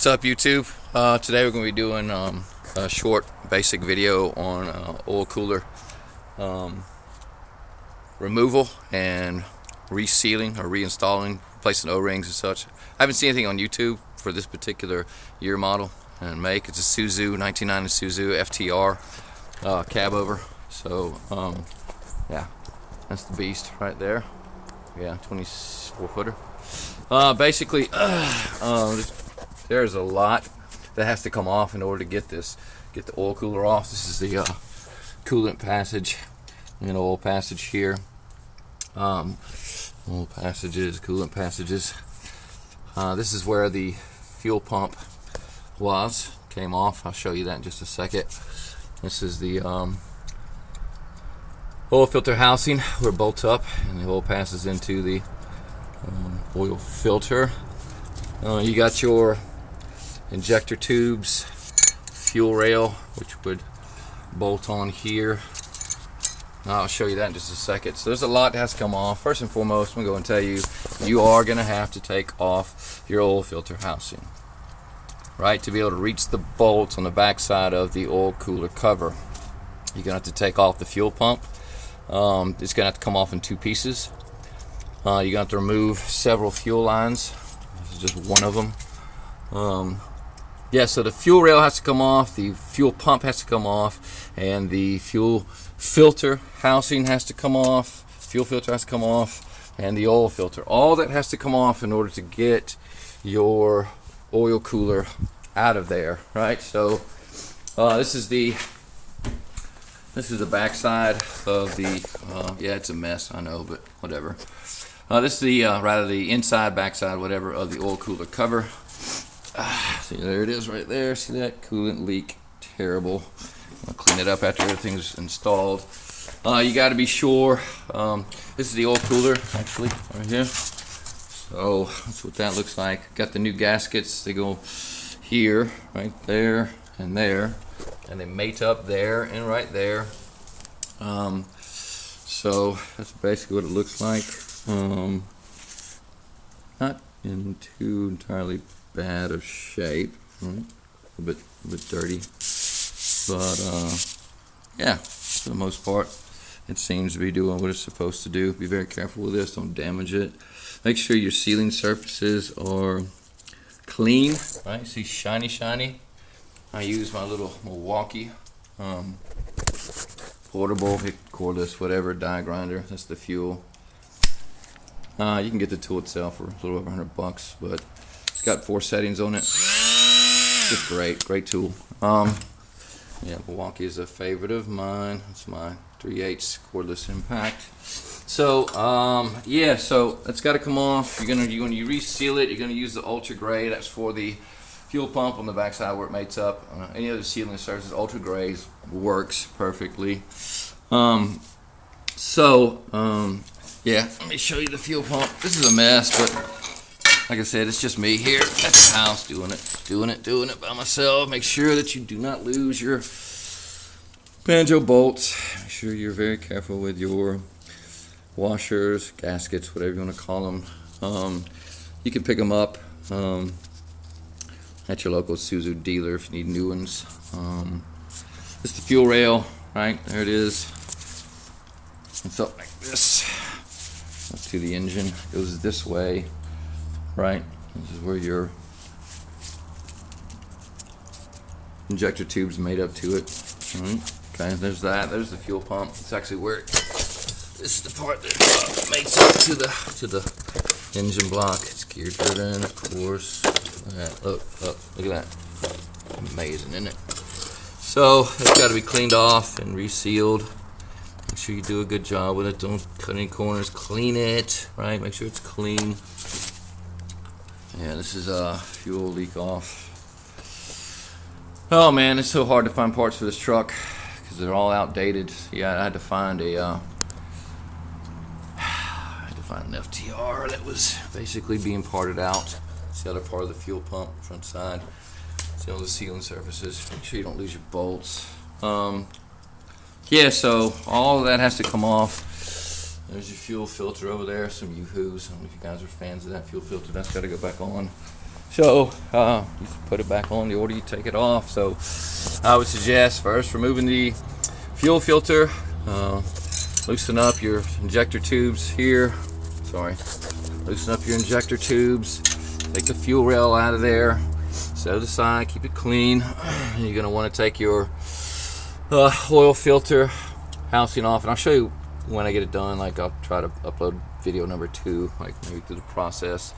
What's up, YouTube? Today we're going to be doing a short basic video on oil cooler removal and resealing or reinstalling, replacing O-rings and such. I haven't seen anything on YouTube for this particular year model and make. It's a Isuzu 1990 Isuzu FTR cab over. So yeah, that's the beast right there. Yeah, 24 footer. Basically, there's a lot that has to come off in order to get the oil cooler off. This is the coolant passage and oil passage here. Oil passages, coolant passages. This is where the fuel pump came off. I'll show you that in just a second. This is the oil filter housing where it bolts up and the oil passes into the oil filter. You got your injector tubes, fuel rail, which would bolt on here. I'll show you that in just a second. So there's a lot that has to come off. First and foremost, I'm going to tell you, you are going to have to take off your oil filter housing, right, to be able to reach the bolts on the back side of the oil cooler cover. You're going to have to take off the fuel pump. It's going to have to come off in two pieces. You're going to have to remove several fuel lines. This is just one of them. Yeah, so the fuel rail has to come off, the fuel pump has to come off, and the fuel filter housing has to come off, fuel filter has to come off, and the oil filter. All that has to come off in order to get your oil cooler out of there, right? So this is the back side of the, yeah, it's a mess, I know, but whatever. This is the, rather the inside, backside, whatever, of the oil cooler cover. See, there it is right there. See that? Coolant leak. Terrible. I'll clean it up after everything's installed. You got to be sure. This is the oil cooler, actually, right here. So that's what that looks like. Got the new gaskets. They go here, right there, and they mate up there and right there. So that's basically what it looks like. Not in too entirely bad of shape, right? A bit dirty, but yeah, for the most part it seems to be doing what it's supposed to do. Be very careful with this, don't damage it. Make sure your sealing surfaces are clean, right? See, shiny. I use my little Milwaukee portable, cordless, whatever, die grinder. That's the fuel. You can get the tool itself for a little over $100, but it's got 4 settings on it. Just great tool. Yeah, Milwaukee is a favorite of mine. It's my 3/8 cordless impact. So yeah, so that's got to come off. You're gonna reseal it. You're gonna use the Ultra Gray. That's for the fuel pump on the backside where it mates up. Any other sealing surfaces, Ultra Gray works perfectly. Yeah, let me show you the fuel pump. This is a mess, but like I said, it's just me here at the house doing it by myself. Make sure that you do not lose your banjo bolts. Make sure you're very careful with your washers, gaskets, whatever you want to call them. You can pick them up at your local Isuzu dealer if you need new ones. This is the fuel rail, right? There it is. It's up like this. Up to the engine. It goes this way. Right, this is where your injector tube's made up to it. Okay, there's that. There's the fuel pump. It's actually where this is the part that mates up to the engine block. It's gear driven, of course. Look at that. Amazing, isn't it? So it's got to be cleaned off and resealed. Make sure you do a good job with it. Don't cut any corners. Clean it. Right, make sure it's clean. Yeah, this is fuel leak off. Oh man, it's so hard to find parts for this truck because they're all outdated. Yeah, I had to find an FTR that was basically being parted out. It's the other part of the fuel pump, front side. See all the sealing surfaces. Make sure you don't lose your bolts. Yeah, so all of that has to come off. There's your fuel filter over there. Some yoo-hoos. I don't know if you guys are fans of that fuel filter. That's got to go back on. So you put it back on the order you take it off. So I would suggest first removing the fuel filter, loosen up your injector tubes here. Loosen up your injector tubes, take the fuel rail out of there, set it aside, keep it clean. And you're going to want to take your oil filter housing off, and I'll show you when I get it done. Like, I'll try to upload video number 2, like maybe through the process.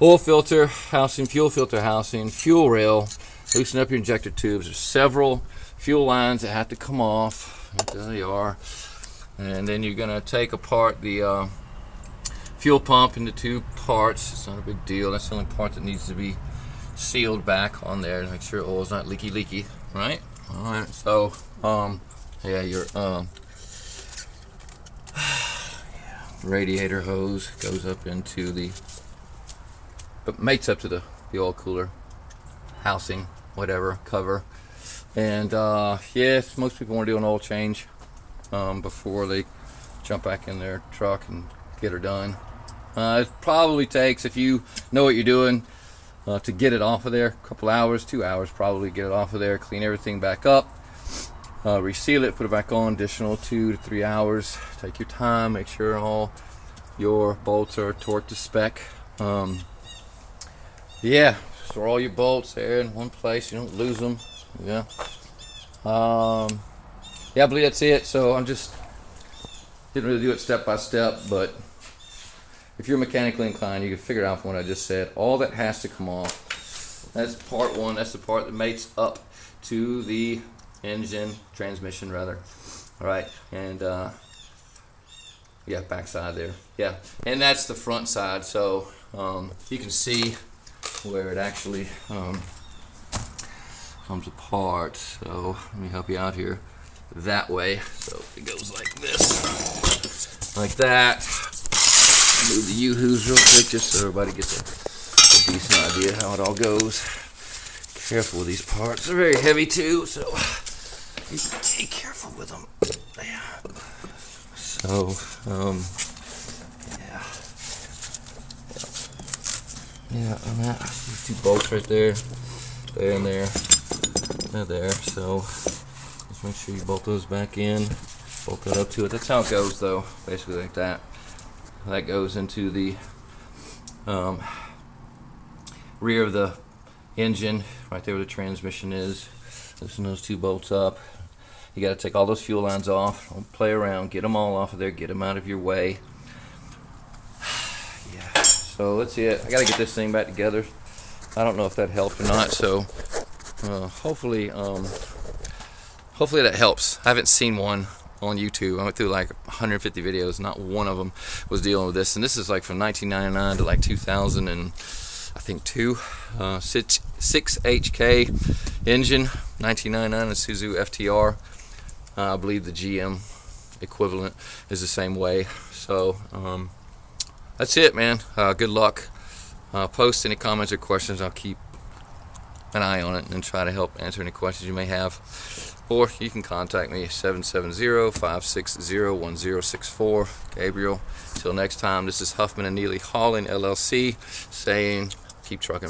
Oil filter housing, fuel filter housing, fuel rail, loosen up your injector tubes. There's several fuel lines that have to come off. There they are. And then you're going to take apart the fuel pump into 2 parts. It's not a big deal. That's the only part that needs to be sealed back on there to make sure oil's not leaky, right? All right. So yeah, your radiator hose goes up into the, but mates up to the oil cooler housing, whatever, cover. And yes, most people want to do an oil change before they jump back in their truck and get her done. It probably takes, if you know what you're doing, to get it off of there, a couple hours, 2 hours probably, get it off of there, clean everything back up, reseal it, put it back on, additional 2 to 3 hours. Take your time, make sure all your bolts are torqued to spec. Yeah, store all your bolts there in one place, you don't lose them. Yeah, yeah, I believe that's it. So I'm just didn't really do it step by step, but if you're mechanically inclined, you can figure it out from what I just said. All that has to come off. That's part 1. That's the part that mates up to the engine, transmission rather. All right, and yeah, backside there. Yeah, and that's the front side. So you can see where it actually comes apart. So let me help you out here. That way. So it goes like this, like that. Move the yoo-hoos real quick just so everybody gets a decent idea how it all goes. Careful with these parts. They're very heavy too, so be careful with them. Yeah. So, yeah, and that, these 2 bolts right there, there and there, they're there. So just make sure you bolt those back in, bolt that up to it. That's how it goes, though, basically like that. That goes into the rear of the engine, right there where the transmission is. Loosen those 2 bolts up. You got to take all those fuel lines off. Don't play around. Get them all off of there. Get them out of your way. Yeah. So let's see it. I got to get this thing back together. I don't know if that helped or not. So hopefully that helps. I haven't seen one on YouTube. I went through like 150 videos. Not one of them was dealing with this. And this is like from 1999 to like 2000 and I think 6HK engine, 1999, a Isuzu FTR. I believe the GM equivalent is the same way. So that's it, man. Good luck. Post any comments or questions. I'll keep an eye on it and try to help answer any questions you may have. Or you can contact me, 770-560-1064. Gabriel. Till next time, this is Huffman & Neely Hauling LLC saying, keep trucking.